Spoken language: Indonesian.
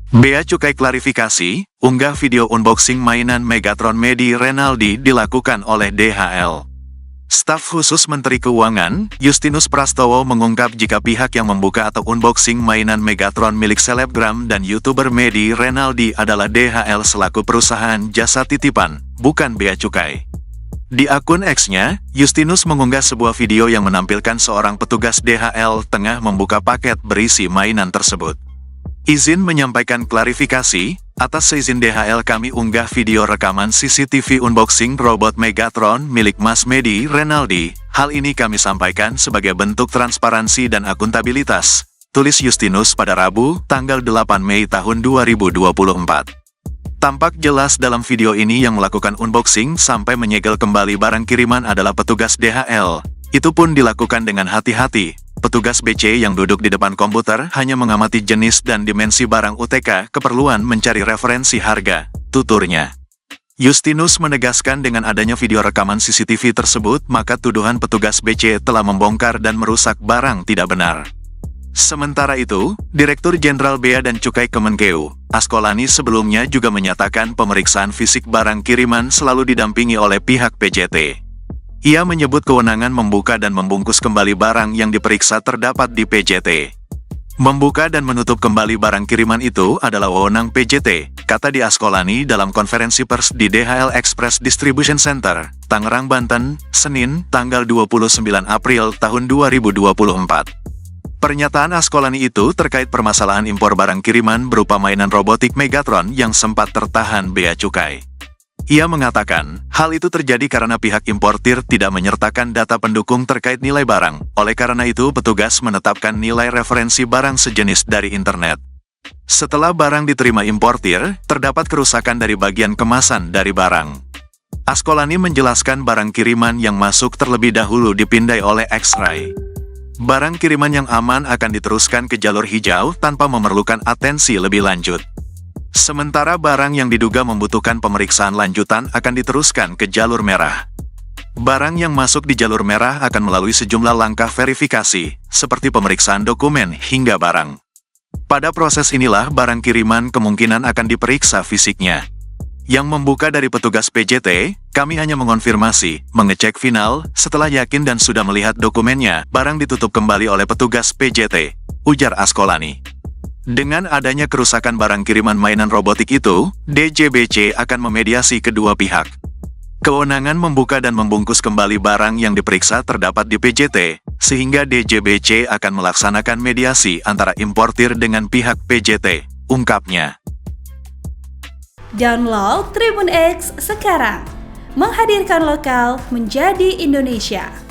Bea Cukai klarifikasi, unggah video unboxing mainan Megatron Medi Renaldi dilakukan oleh DHL. Staf khusus Menteri Keuangan, Justinus Prastowo mengungkap jika pihak yang membuka atau unboxing mainan Megatron milik selebgram dan YouTuber Medi Renaldi adalah DHL selaku perusahaan jasa titipan, bukan Bea Cukai. Di akun X-nya, Justinus mengunggah sebuah video yang menampilkan seorang petugas DHL tengah membuka paket berisi mainan tersebut. Izin menyampaikan klarifikasi, atas seizin DHL kami unggah video rekaman CCTV unboxing robot Megatron milik Mas Medi Renaldi. Hal ini kami sampaikan sebagai bentuk transparansi dan akuntabilitas, tulis Justinus pada Rabu, tanggal 8 Mei tahun 2024. Tampak jelas dalam video ini yang melakukan unboxing sampai menyegel kembali barang kiriman adalah petugas DHL. Itu pun dilakukan dengan hati-hati. Petugas BC yang duduk di depan komputer hanya mengamati jenis dan dimensi barang UTK keperluan mencari referensi harga, tuturnya. Justinus menegaskan dengan adanya video rekaman CCTV tersebut maka tuduhan petugas BC telah membongkar dan merusak barang tidak benar. Sementara itu, Direktur Jenderal Bea dan Cukai Kemenkeu, Askolani sebelumnya juga menyatakan pemeriksaan fisik barang kiriman selalu didampingi oleh pihak PJT. Ia menyebut kewenangan membuka dan membungkus kembali barang yang diperiksa terdapat di PJT. Membuka dan menutup kembali barang kiriman itu adalah wewenang PJT, kata di Askolani dalam konferensi pers di DHL Express Distribution Center, Tangerang, Banten, Senin, tanggal 29 April tahun 2024. Pernyataan Askolani itu terkait permasalahan impor barang kiriman berupa mainan robotik Megatron yang sempat tertahan Bea Cukai. Ia mengatakan, hal itu terjadi karena pihak importir tidak menyertakan data pendukung terkait nilai barang. Oleh karena itu, petugas menetapkan nilai referensi barang sejenis dari internet. Setelah barang diterima importir, terdapat kerusakan dari bagian kemasan dari barang. Askolani menjelaskan barang kiriman yang masuk terlebih dahulu dipindai oleh X-Ray. Barang kiriman yang aman akan diteruskan ke jalur hijau tanpa memerlukan atensi lebih lanjut. Sementara barang yang diduga membutuhkan pemeriksaan lanjutan akan diteruskan ke jalur merah. Barang yang masuk di jalur merah akan melalui sejumlah langkah verifikasi, seperti pemeriksaan dokumen hingga barang. Pada proses inilah barang kiriman kemungkinan akan diperiksa fisiknya. Yang membuka dari petugas PJT, kami hanya mengonfirmasi, mengecek final, setelah yakin dan sudah melihat dokumennya, barang ditutup kembali oleh petugas PJT, ujar Askolani. Dengan adanya kerusakan barang kiriman mainan robotik itu, DJBC akan memediasi kedua pihak. Kewenangan membuka dan membungkus kembali barang yang diperiksa terdapat di PJT, sehingga DJBC akan melaksanakan mediasi antara importir dengan pihak PJT, ungkapnya. Download Tribun X sekarang, menghadirkan lokal menjadi Indonesia.